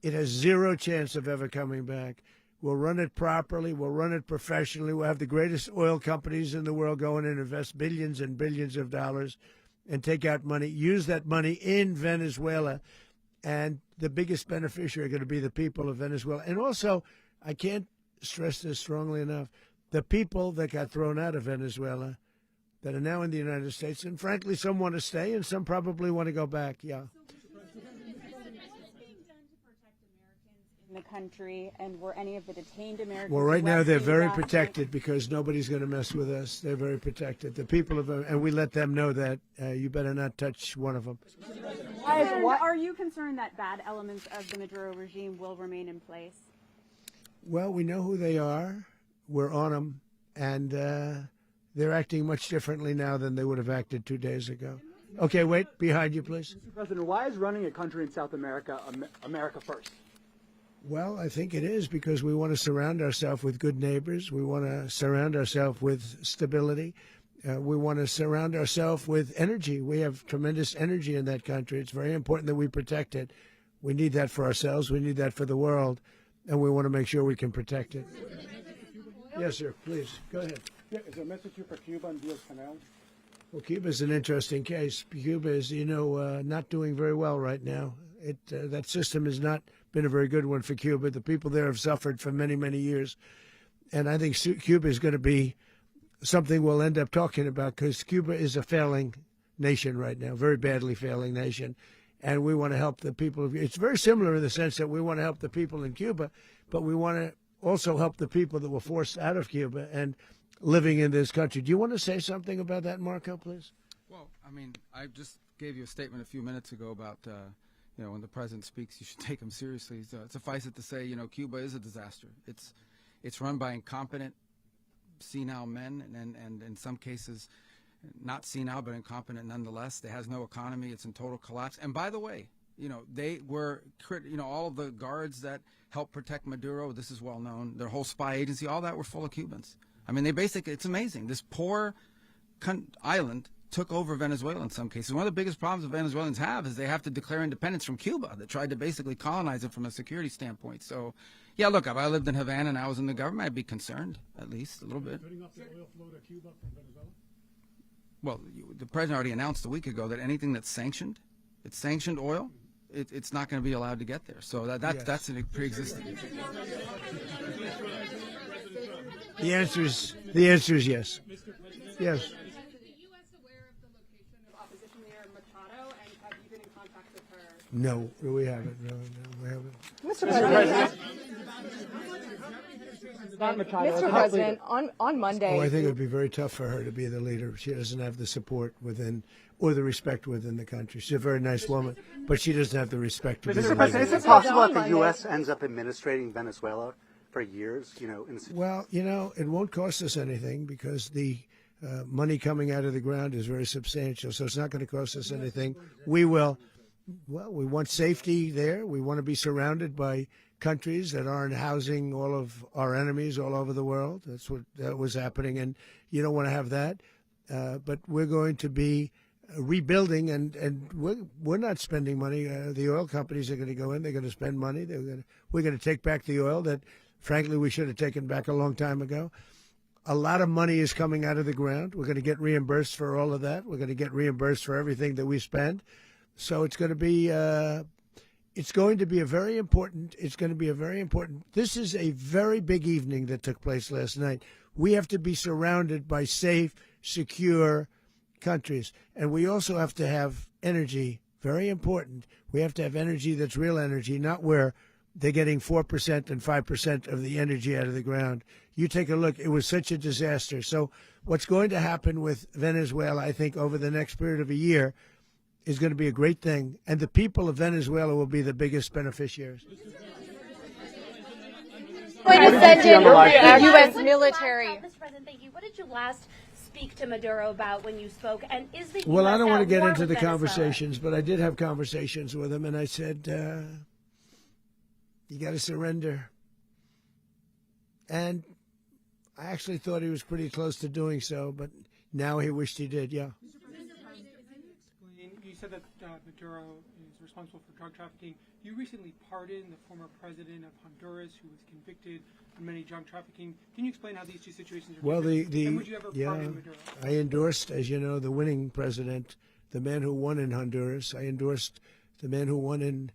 it has zero chance of ever coming back. We'll run it properly. We'll run it professionally. We'll have the greatest oil companies in the world go in and invest billions and billions of dollars and take out money, use that money in Venezuela. And the biggest beneficiary are going to be the people of Venezuela. And also, I can't stress this strongly enough, the people that got thrown out of Venezuela that are now in the United States. And frankly, some want to stay and some probably want to go back. Yeah. In the country, and were any of the detained Americans? Well, right now they're very protected because nobody's going to mess with us. They're very protected. The people of, and we let them know that you better not touch one of them. And are you concerned that bad elements of the Maduro regime will remain in place? Well, we know who they are. We're on them, and they're acting much differently now than they would have acted 2 days ago. Okay, wait, behind you, please. Mr. President, why is running a country in South America America first? Well, I think it is because we want to surround ourselves with good neighbors. We want to surround ourselves with stability. We want to surround ourselves with energy. We have tremendous energy in that country. It's very important that we protect it. We need that for ourselves. We need that for the world. And we want to make sure we can protect it. Yes, sir. Please, go ahead. Yeah, is there a message here for Cuba and Diaz-Canel? Well, Cuba is an interesting case. Cuba is, not doing very well right now. That system has not been a very good one for Cuba. The people there have suffered for many, many years. And I think Cuba is going to be something we'll end up talking about because Cuba is a failing nation right now, very badly failing nation. And we want to help the people. It's very similar in the sense that we want to help the people in Cuba, but we want to also help the people that were forced out of Cuba and living in this country. Do you want to say something about that, Marco, please? Well, I mean, I just gave you a statement a few minutes ago about when the president speaks, you should take him seriously. So suffice it to say, Cuba is a disaster. It's run by incompetent, senile men, and in some cases, not senile but incompetent nonetheless. It has no economy. It's in total collapse. And by the way, they were, all of the guards that helped protect Maduro. This is well known. Their whole spy agency, all that were full of Cubans. I mean, it's amazing. This poor island took over Venezuela in some cases. One of the biggest problems the Venezuelans have is they have to declare independence from Cuba that tried to basically colonize it from a security standpoint. So, yeah, look, if I lived in Havana and I was in the government, I'd be concerned, at least a little bit. Cutting off the oil flow to Cuba from Venezuela? Well, the president already announced a week ago that anything that's sanctioned, it's sanctioned oil, it's not going to be allowed to get there. So that's a pre-existing. The answer is yes. Yes. No, we haven't. No, we haven't. Mr. President. Mr. President, on Monday. Oh, I think it would be very tough for her to be the leader. She doesn't have the support within or the respect within the country. She's a very nice woman, but she doesn't have the respect to be the leader. Mr. President, is it possible that the U.S. ends up administrating Venezuela for years? Well, it won't cost us anything because the money coming out of the ground is very substantial, so it's not going to cost us anything. We will. Well, we want safety there. We want to be surrounded by countries that aren't housing all of our enemies all over the world. That's what was happening, and you don't want to have that. But we're going to be rebuilding, and we're not spending money. The oil companies are going to go in. They're going to spend money. We're going to take back the oil that, frankly, we should have taken back a long time ago. A lot of money is coming out of the ground. We're going to get reimbursed for all of that. We're going to get reimbursed for everything that we spend. So it's going to be a very important. This is a very big evening that took place last night. We have to be surrounded by safe, secure countries, and we also have to have energy. Very important. We have to have energy that's real energy, not where they're getting 4% and 5% of the energy out of the ground. You take a look. It was such a disaster. So what's going to happen with Venezuela, I think, over the next period of a year, is going to be a great thing, and the people of Venezuela will be the biggest beneficiaries. Going to send in the U.S. military. Mr. President, thank you. What did you last speak to Maduro about when you spoke? And is the Well, US I don't want to get war into with the Venezuela? conversations, but I did have conversations with him, and I said, you got to surrender. And I actually thought he was pretty close to doing so, but now he wished he did, yeah. You said that Maduro is responsible for drug trafficking. You recently pardoned the former president of Honduras, who was convicted of many drug trafficking. Can you explain how these two situations are different? And would you ever pardon Maduro? I endorsed, as you know, the winning president, the man who won in Honduras. I endorsed the man who won in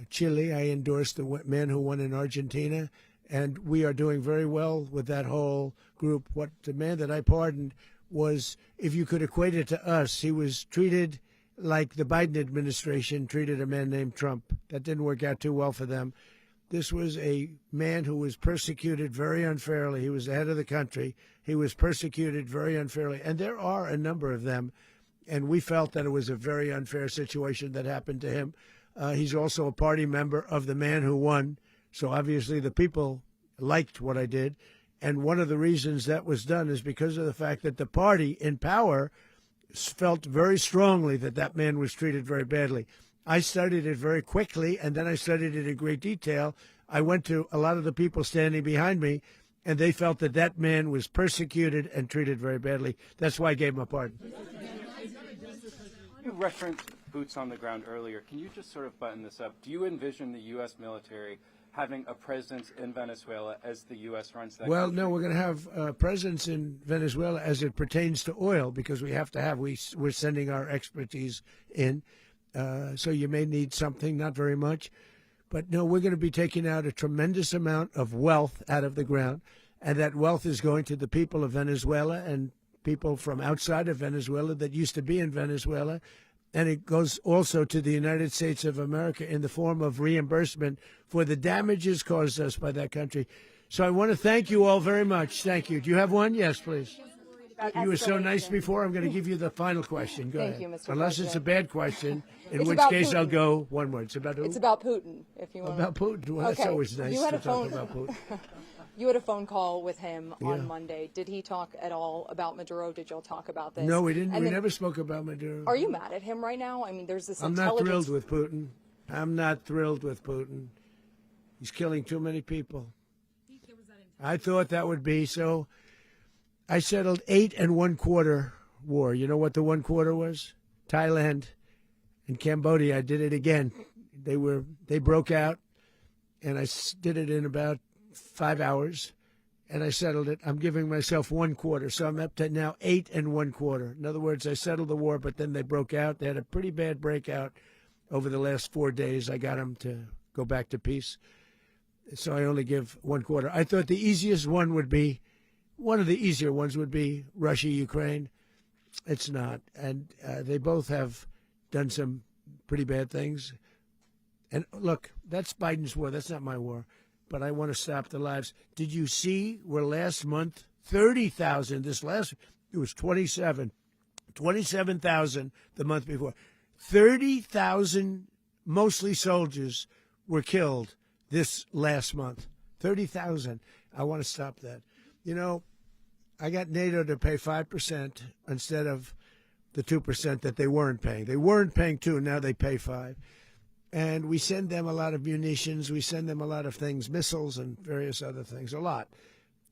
Chile. I endorsed the man who won in Argentina. And we are doing very well with that whole group. What the man that I pardoned was, if you could equate it to us, he was treated like the Biden administration treated a man named Trump. That didn't work out too well for them. This was a man who was persecuted very unfairly. He was the head of the country. He was persecuted very unfairly. And there are a number of them. And we felt that it was a very unfair situation that happened to him. He's also a party member of the man who won. So obviously the people liked what I did. And one of the reasons that was done is because of the fact that the party in power felt very strongly that that man was treated very badly. I studied it very quickly, and then I studied it in great detail. I went to a lot of the people standing behind me, and they felt that that man was persecuted and treated very badly. That's why I gave him a pardon. You referenced boots on the ground earlier. Can you just sort of button this up? Do you envision the U.S. military having a presence in Venezuela as the U.S. runs that country? No, we're going to have a presence in Venezuela as it pertains to oil, because we have to have, we're sending our expertise in. So you may need something, not very much. But no, we're going to be taking out a tremendous amount of wealth out of the ground. And that wealth is going to the people of Venezuela and people from outside of Venezuela that used to be in Venezuela. And it goes also to the United States of America in the form of reimbursement for the damages caused us by that country. So I want to thank you all very much. Thank you. Do you have one? Yes, please. You were so nice before. I'm going to give you the final question. Go Thank ahead. you, Mr. Unless President. it's a bad question, in It's which about case I'll Putin. go one word. It's about who? It's about Putin, if you want. About Putin. Well, that's Okay. always nice You had to a phone. talk about Putin. You had a phone call with him Yeah. on Monday. Did he talk at all about Maduro? Did y'all talk about this? No, we didn't. And We then- never spoke about Maduro. Are you mad at him right now? I mean, there's this I'm not intelligence. thrilled with Putin. I'm not thrilled with Putin. He's killing too many people. I thought that would be so. I settled 8 1/4 war. You know what the 1/4 was? Thailand and Cambodia. I did it again. They broke out, and I did it in about 5 hours, and I settled it. I'm giving myself 1/4, so I'm up to now 8 1/4. In other words, I settled the war, but then they broke out. They had a pretty bad breakout over the last 4 days. I got them to go back to peace. So I only give 1/4. I thought the easiest one would be, one of the easier ones would be Russia, Ukraine. It's not. And they both have done some pretty bad things. And look, that's Biden's war. That's not my war. But I want to stop the lives. Did you see where last month, 30,000, it was 27,000 the month before. 30,000, mostly soldiers, were killed this last month. 30,000. I want to stop that. You know, I got NATO to pay 5% instead of the 2% that they weren't paying. They weren't paying 2, now they pay 5. And we send them a lot of munitions. We send them a lot of things, missiles and various other things, a lot.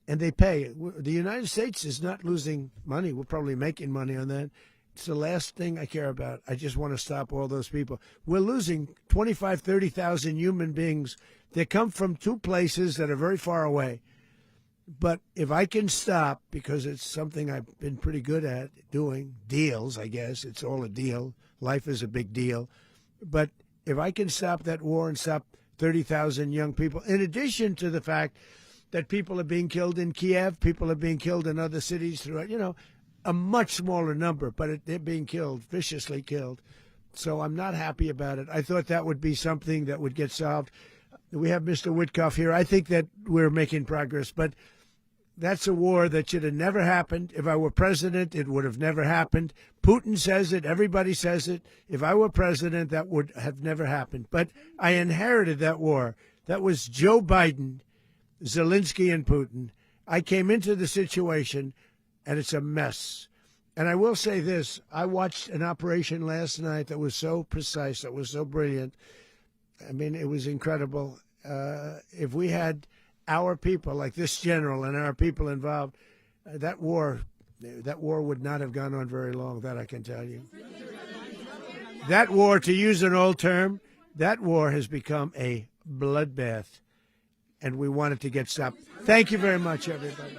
And they pay. The United States is not losing money. We're probably making money on that. It's the last thing I care about. I just want to stop all those people. We're losing 25,000, 30,000 human beings that come from 2 places that are very far away. But if I can stop, because it's something I've been pretty good at doing, deals, I guess. It's all a deal. Life is a big deal. But if I can stop that war and stop 30,000 young people, in addition to the fact that people are being killed in Kiev, people are being killed in other cities throughout, a much smaller number, but they're being killed, viciously killed. So I'm not happy about it. I thought that would be something that would get solved. We have Mr. Witkoff here. I think that we're making progress, but that's a war that should have never happened. If I were president, it would have never happened. Putin says it. Everybody says it. If I were president, that would have never happened. But I inherited that war. That was Joe Biden, Zelensky, and Putin. I came into the situation, and it's a mess. And I will say this. I watched an operation last night that was so precise, that was so brilliant. I mean, it was incredible. If we had our people, like this general and our people involved, that war would not have gone on very long, that I can tell you. That war, to use an old term, that war has become a bloodbath, and we want it to get stopped. Thank you very much, everybody.